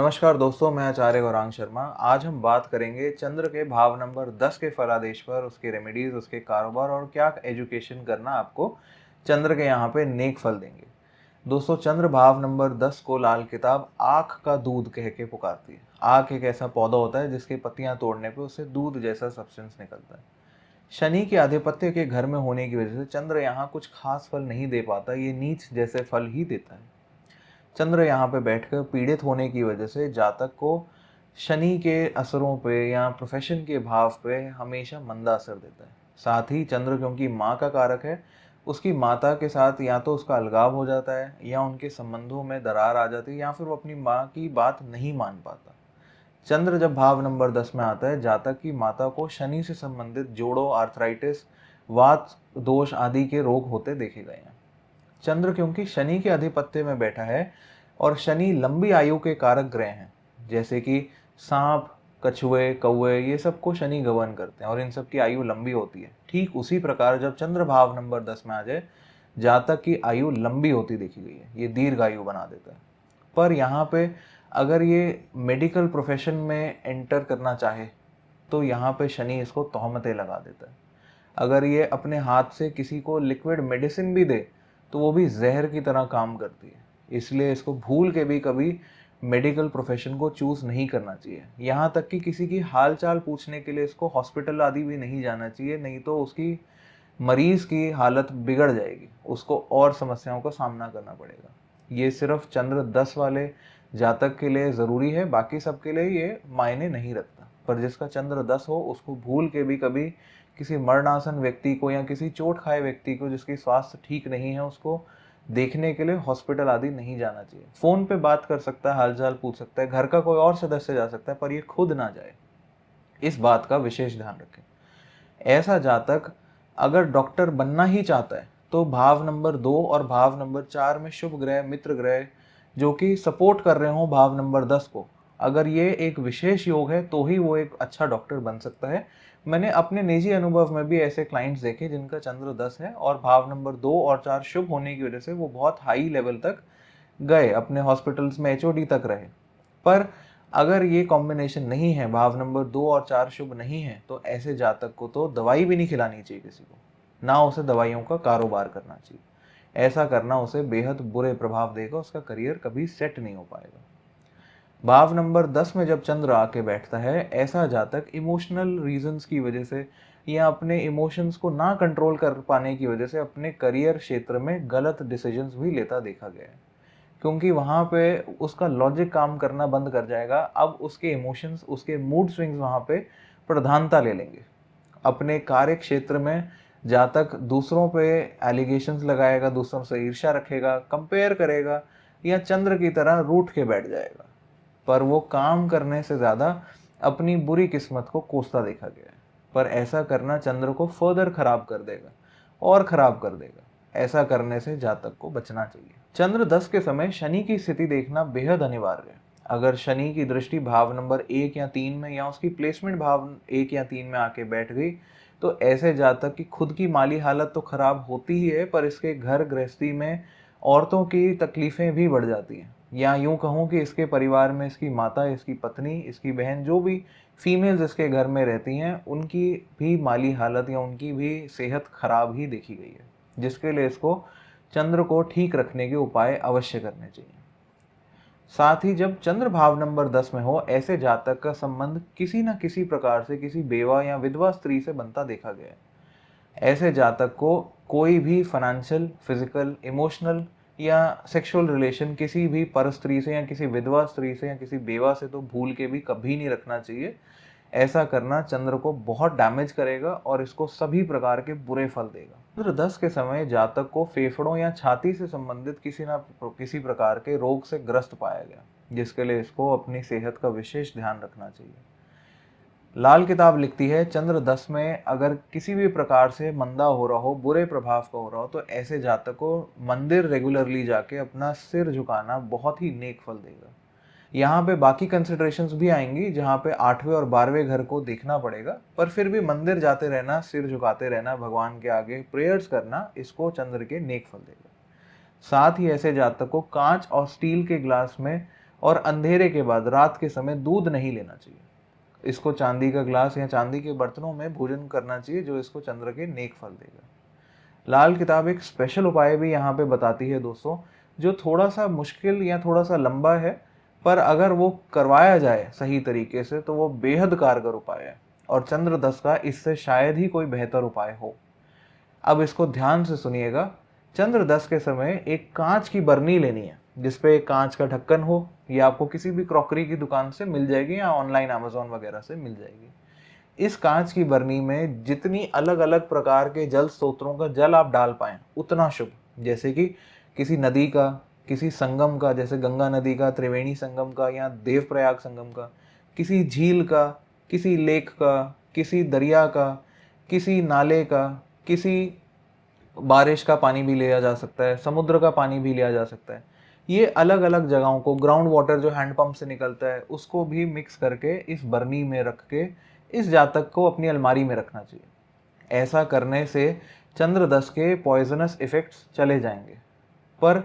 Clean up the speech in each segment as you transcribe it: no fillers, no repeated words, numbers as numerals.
नमस्कार दोस्तों, मैं आचार्य गौरांग शर्मा। आज हम बात करेंगे चंद्र के भाव नंबर 10 के फलादेश पर, उसके रेमेडीज, उसके कारोबार और क्या एजुकेशन करना आपको चंद्र के यहाँ पे नेक फल देंगे। दोस्तों, चंद्र भाव नंबर 10 को लाल किताब आँख का दूध कह के पुकारती है। आँख एक ऐसा पौधा होता है जिसकी पत्तियां तोड़ने पे उससे दूध जैसा सब्सटेंस निकलता है। शनि के आधिपत्य के घर में होने की वजह से चंद्र यहाँ कुछ खास फल नहीं दे पाता, ये नीच जैसे फल ही देता है। चंद्र यहाँ पे बैठकर पीड़ित होने की वजह से जातक को शनि के असरों पे या प्रोफेशन के भाव पे हमेशा मंदा असर देता है। साथ ही चंद्र क्योंकि माँ का कारक है, उसकी माता के साथ या तो उसका अलगाव हो जाता है या उनके संबंधों में दरार आ जाती है या फिर वो अपनी माँ की बात नहीं मान पाता। चंद्र जब भाव नंबर 10 में आता है, जातक की माता को शनि से संबंधित जोड़ों, आर्थराइटिस, वात दोष आदि के रोग होते देखे गए हैं। चंद्र क्योंकि शनि के अधिपत्य में बैठा है और शनि लंबी आयु के कारक ग्रह हैं, जैसे कि सांप, कछुए, कौवे, ये सबको शनि गवर्न करते हैं और इन सब की आयु लंबी होती है। ठीक उसी प्रकार जब चंद्र भाव नंबर 10 में आ जाए, जातक की आयु लंबी होती देखी गई है, ये दीर्घ आयु बना देता है। पर यहाँ पे अगर ये मेडिकल प्रोफेशन में एंटर करना चाहे तो यहाँ पे शनि इसको तोहमतें लगा देता है। अगर ये अपने हाथ से किसी को लिक्विड मेडिसिन भी दे तो वो भी जहर की तरह काम करती है, इसलिए इसको भूल के भी कभी मेडिकल प्रोफेशन को चूज नहीं करना चाहिए। यहाँ तक कि किसी की हाल चाल पूछने के लिए इसको हॉस्पिटल आदि भी नहीं जाना चाहिए, नहीं तो उसकी मरीज की हालत बिगड़ जाएगी, उसको और समस्याओं का सामना करना पड़ेगा। ये सिर्फ चंद्र 10 वाले जातक के लिए ज़रूरी है, बाकी सबके लिए ये मायने नहीं रखता। पर जिसका चंद्र 10 हो उसको भूल के भी कभी किसी मरणासन व्यक्ति को या किसी चोट खाए व्यक्ति को जिसकी स्वास्थ्य ठीक नहीं है उसको देखने के लिए हॉस्पिटल आदि नहीं जाना चाहिए। फ़ोन पे बात कर सकता है, हालचाल पूछ सकता है, घर का कोई और सदस्य जा सकता है, पर ये खुद ना जाए, इस बात का विशेष ध्यान रखें। ऐसा जातक अगर डॉक्टर बनना ही चाहता है तो भाव नंबर 2 और भाव नंबर 4 में शुभ ग्रह, मित्र ग्रह जो कि सपोर्ट कर रहे हो भाव नंबर 10 को, अगर ये एक विशेष योग है तो ही वो एक अच्छा डॉक्टर बन सकता है। मैंने अपने निजी अनुभव में भी ऐसे क्लाइंट्स देखे जिनका चंद्र 10 है और भाव नंबर 2 और 4 शुभ होने की वजह से वो बहुत हाई लेवल तक गए, अपने हॉस्पिटल्स में एचओडी तक रहे। पर अगर ये कॉम्बिनेशन नहीं है, भाव नंबर 2 और 4 शुभ नहीं है, तो ऐसे जातक को तो दवाई भी नहीं खिलानी चाहिए किसी को, ना उसे दवाइयों का कारोबार करना चाहिए। ऐसा करना उसे बेहद बुरे प्रभाव देगा, उसका करियर कभी सेट नहीं हो पाएगा। भाव नंबर 10 में जब चंद्र आके बैठता है, ऐसा जातक इमोशनल रीजंस की वजह से या अपने इमोशंस को ना कंट्रोल कर पाने की वजह से अपने करियर क्षेत्र में गलत डिसीजंस भी लेता देखा गया है, क्योंकि वहाँ पे उसका लॉजिक काम करना बंद कर जाएगा। अब उसके इमोशंस, उसके मूड स्विंग्स वहाँ पे प्रधानता ले लेंगे। अपने कार्य क्षेत्र में जहाँ तक दूसरों पे एलिगेशंस लगाएगा, दूसरों से ईर्ष्या रखेगा, कंपेयर करेगा या चंद्र की तरह रूठ के बैठ जाएगा। पर वो काम करने से ज़्यादा अपनी बुरी किस्मत को कोसता देखा गया है। पर ऐसा करना चंद्र को फर्दर खराब कर देगा और खराब कर देगा। ऐसा करने से जातक को बचना चाहिए। चंद्र 10 के समय शनि की स्थिति देखना बेहद अनिवार्य है। अगर शनि की दृष्टि भाव नंबर 1 या 3 में या उसकी प्लेसमेंट भाव 1 या 3 में आके बैठ गई तो ऐसे जातक की खुद की माली हालत तो खराब होती ही है, पर इसके घर गृहस्थी में औरतों की तकलीफें भी बढ़ जाती हैं। या यूं कहूँ कि इसके परिवार में इसकी माता, इसकी पत्नी, इसकी बहन, जो भी फीमेल्स इसके घर में रहती हैं, उनकी भी माली हालत या उनकी भी सेहत खराब ही देखी गई है, जिसके लिए इसको चंद्र को ठीक रखने के उपाय अवश्य करने चाहिए। साथ ही जब चंद्र भाव नंबर 10 में हो, ऐसे जातक का संबंध किसी न किसी प्रकार से किसी बेवा या विधवा स्त्री से बनता देखा गया है। ऐसे जातक को कोई भी फाइनेंशियल, फिजिकल, इमोशनल या सेक्सुअल रिलेशन किसी भी पर स्त्री से या किसी विधवा स्त्री से या किसी बेवा से तो भूल के भी कभी नहीं रखना चाहिए। ऐसा करना चंद्र को बहुत डैमेज करेगा और इसको सभी प्रकार के बुरे फल देगा। चंद्र 10 के समय जातक को फेफड़ों या छाती से संबंधित किसी न किसी प्रकार के रोग से ग्रस्त पाया गया, जिसके लिए इसको अपनी सेहत का विशेष ध्यान रखना चाहिए। लाल किताब लिखती है, चंद्र 10 में अगर किसी भी प्रकार से मंदा हो रहा हो, बुरे प्रभाव का हो रहा हो, तो ऐसे जातक को मंदिर रेगुलरली जाके अपना सिर झुकाना बहुत ही नेक फल देगा। यहाँ पे बाकी कंसिडरेशंस भी आएंगी, जहाँ पे 8वें और 12वें घर को देखना पड़ेगा, पर फिर भी मंदिर जाते रहना, सिर झुकाते रहना, भगवान के आगे प्रेयर्स करना, इसको चंद्र के नेक फल देगा। साथ ही ऐसे जातक को कांच और स्टील के ग्लास में और अंधेरे के बाद रात के समय दूध नहीं लेना चाहिए। इसको चांदी का ग्लास या चांदी के बर्तनों में भोजन करना चाहिए, जो इसको चंद्र के नेक फल देगा। लाल किताब एक स्पेशल उपाय भी यहाँ पे बताती है दोस्तों, जो थोड़ा सा मुश्किल या थोड़ा सा लंबा है, पर अगर वो करवाया जाए सही तरीके से तो वो बेहद कारगर उपाय है, और चंद्रदस का इससे शायद ही कोई बेहतर उपाय हो। अब इसको ध्यान से सुनिएगा। चंद्रदस के समय एक कांच की बरनी लेनी है, जिसपे एक कांच का ढक्कन हो। ये आपको किसी भी क्रॉकरी की दुकान से मिल जाएगी या ऑनलाइन अमेजोन वगैरह से मिल जाएगी। इस कांच की बरनी में जितनी अलग अलग प्रकार के जल स्रोतों का जल आप डाल पाएं उतना शुभ। जैसे कि किसी नदी का, किसी संगम का, जैसे गंगा नदी का, त्रिवेणी संगम का या देवप्रयाग संगम का, किसी झील का, किसी लेक का, किसी दरिया का, किसी नाले का, किसी बारिश का पानी भी लिया जा सकता है, समुद्र का पानी भी लिया जा सकता है। ये अलग अलग जगहों को, ग्राउंड वाटर जो हैंडपंप से निकलता है उसको भी मिक्स करके इस बरनी में रख के इस जातक को अपनी अलमारी में रखना चाहिए। ऐसा करने से चंद्रदस के पॉइजनस इफेक्ट्स चले जाएंगे, पर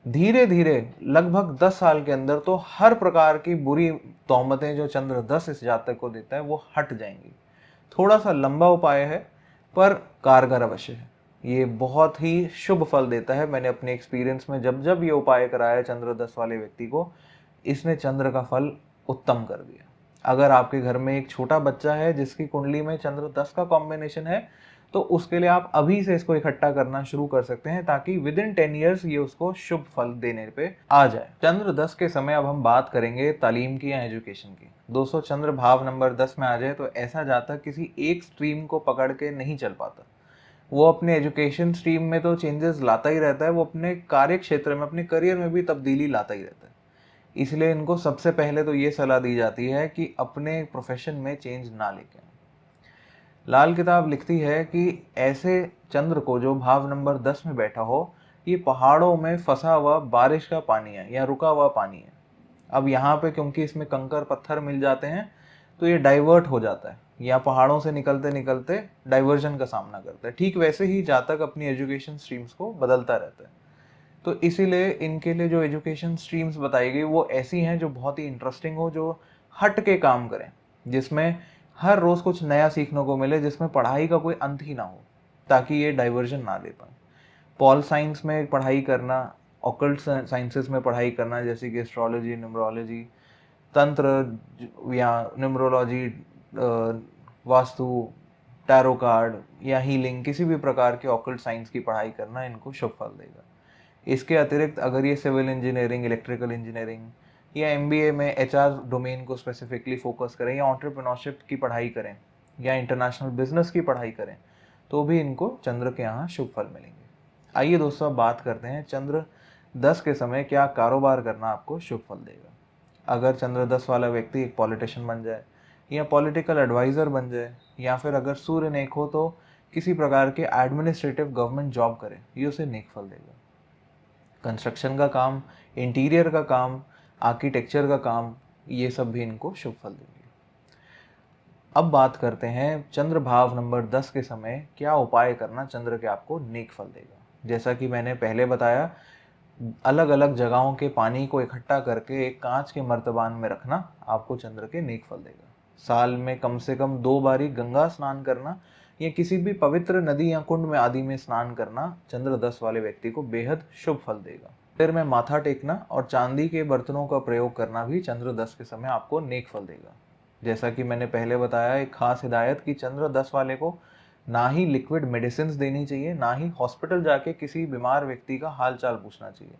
धीरे धीरे लगभग 10 साल के अंदर तो हर प्रकार की बुरी तौहमतें जो चंद्रदस इस जातक को देता है वो हट जाएंगी। थोड़ा सा लंबा उपाय है, पर कारगर अवश्य है। ये बहुत ही शुभ फल देता है। मैंने अपने एक्सपीरियंस में जब जब ये उपाय कराया चंद्रदस वाले व्यक्ति को, इसने चंद्र का फल उत्तम कर दिया। अगर आपके घर में एक छोटा बच्चा है जिसकी कुंडली में चंद्रदस का कॉम्बिनेशन है, तो उसके लिए आप अभी से इसको इकट्ठा करना शुरू कर सकते हैं, ताकि विद इन 10 ईयर्स ये उसको शुभ फल देने पे आ जाए। चंद्रदस के समय अब हम बात करेंगे तालीम की या एजुकेशन की। दोस्तों, चंद्र भाव नंबर 10 में आ जाए तो ऐसा जातक किसी एक स्ट्रीम को पकड़ के नहीं चल पाता। वो अपने एजुकेशन स्ट्रीम में तो चेंजेस लाता ही रहता है, वो अपने कार्य क्षेत्र में, अपने करियर में भी तब्दीली लाता ही रहता है। इसलिए इनको सबसे पहले तो ये सलाह दी जाती है कि अपने प्रोफेशन में चेंज ना लेके आएं। लाल किताब लिखती है कि ऐसे चंद्र को जो भाव नंबर 10 में बैठा हो, ये पहाड़ों में फंसा हुआ बारिश का पानी है या रुका हुआ पानी है। अब यहाँ पे क्योंकि इसमें कंकर पत्थर मिल जाते हैं, तो ये डाइवर्ट हो जाता है, या पहाड़ों से निकलते निकलते डाइवर्जन का सामना करता है। ठीक वैसे ही जातक अपनी एजुकेशन स्ट्रीम्स को बदलता रहता है। तो इसीलिए इनके लिए जो एजुकेशन स्ट्रीम्स बताई गई वो ऐसी हैं जो बहुत ही इंटरेस्टिंग हो, जो हट के काम करें, जिसमें हर रोज कुछ नया सीखने को मिले, जिसमें पढ़ाई का कोई अंत ही ना हो, ताकि ये डाइवर्जन ना ले पाए। पॉल साइंस में पढ़ाई करना, ऑकल्ट साइंसेस में पढ़ाई करना, जैसे कि एस्ट्रोलॉजी, न्यूमरोलॉजी, तंत्र या न्यूमरोलॉजी, वास्तु, टैरो कार्ड या हीलिंग, किसी भी प्रकार के ऑकल्ट साइंस की पढ़ाई करना इनको शुभ फल देगा। इसके अतिरिक्त अगर ये सिविल इंजीनियरिंग, इलेक्ट्रिकल इंजीनियरिंग या एमबीए में एचआर डोमेन को स्पेसिफिकली फोकस करें, या एंटरप्रेन्योरशिप की पढ़ाई करें, या इंटरनेशनल बिजनेस की पढ़ाई करें, तो भी इनको चंद्र के यहाँ शुभ फल मिलेंगे। आइए दोस्तों, अब बात करते हैं चंद्र 10 के समय क्या कारोबार करना आपको शुभ फल देगा। अगर चंद्र 10 वाला व्यक्ति एक पॉलिटिशियन बन जाए, या पॉलिटिकल एडवाइज़र बन जाए, या फिर अगर सूर्य नेक हो तो किसी प्रकार के एडमिनिस्ट्रेटिव गवर्नमेंट जॉब करे, ये उसे नेक फल देगा। कंस्ट्रक्शन का काम, इंटीरियर का काम, आर्किटेक्चर का काम, ये सब भी इनको शुभ फल देंगे। अब बात करते हैं चंद्र भाव नंबर 10 के समय क्या उपाय करना चंद्र के आपको नेक फल देगा। जैसा कि मैंने पहले बताया, अलग अलग जगहों के पानी को इकट्ठा करके एक कांच के मर्तबान में रखना आपको चंद्र के नेक फल देगा। साल में कम से कम 2 बारी गंगा स्नान करना, या किसी भी पवित्र नदी या कुंड में आदि में स्नान करना चंद्र 10 वाले व्यक्ति को बेहद शुभ फल देगा। सिर में माथा टेकना और चांदी के बर्तनों का प्रयोग करना भी चंद्र 10 के समय आपको नेक फल देगा। जैसा कि मैंने पहले बताया, एक खास हिदायत कि चंद्र 10 वाले को ना ही लिक्विड मेडिसिन देनी चाहिए, ना ही हॉस्पिटल जाके किसी बीमार व्यक्ति का हाल चाल पूछना चाहिए।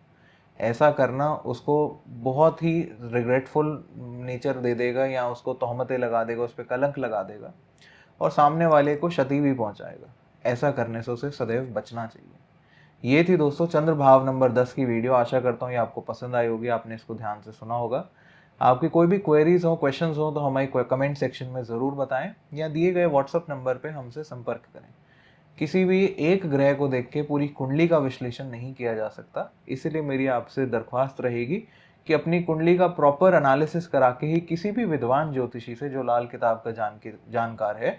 ऐसा करना उसको बहुत ही रिग्रेटफुल नेचर दे देगा, या उसको तोहमतें लगा देगा, उस पर कलंक लगा देगा, और सामने वाले को क्षति भी पहुंचाएगा। ऐसा करने से उसे सदैव बचना चाहिए। ये थी दोस्तों चंद्र भाव नंबर 10 की वीडियो। आशा करता हूँ ये आपको पसंद आई होगी, आपने इसको ध्यान से सुना होगा। आपकी कोई भी क्वेरीज हो, क्वेश्चंस हो, तो हमारे कमेंट सेक्शन में ज़रूर बताएं, या दिए गए व्हाट्सअप नंबर पे हमसे संपर्क करें। किसी भी एक ग्रह को देख के पूरी कुंडली का विश्लेषण नहीं किया जा सकता, इसलिए मेरी आपसे दरख्वास्त रहेगी कि अपनी कुंडली का प्रॉपर एनालिसिस करा के ही किसी भी विद्वान ज्योतिषी से, जो लाल किताब का जानकार है,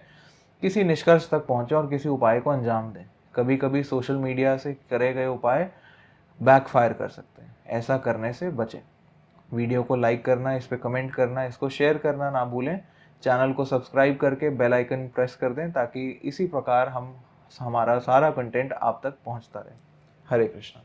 किसी निष्कर्ष तक पहुंचे और किसी उपाय को अंजाम दें। कभी कभी सोशल मीडिया से करे गए उपाय बैकफायर कर सकते हैं, ऐसा करने से बचें। वीडियो को लाइक करना, इस पे कमेंट करना, इसको शेयर करना ना भूलें। चैनल को सब्सक्राइब करके बेल आइकन प्रेस कर दें ताकि इसी प्रकार हमारा सारा कंटेंट आप तक पहुंचता रहे। हरे कृष्णा।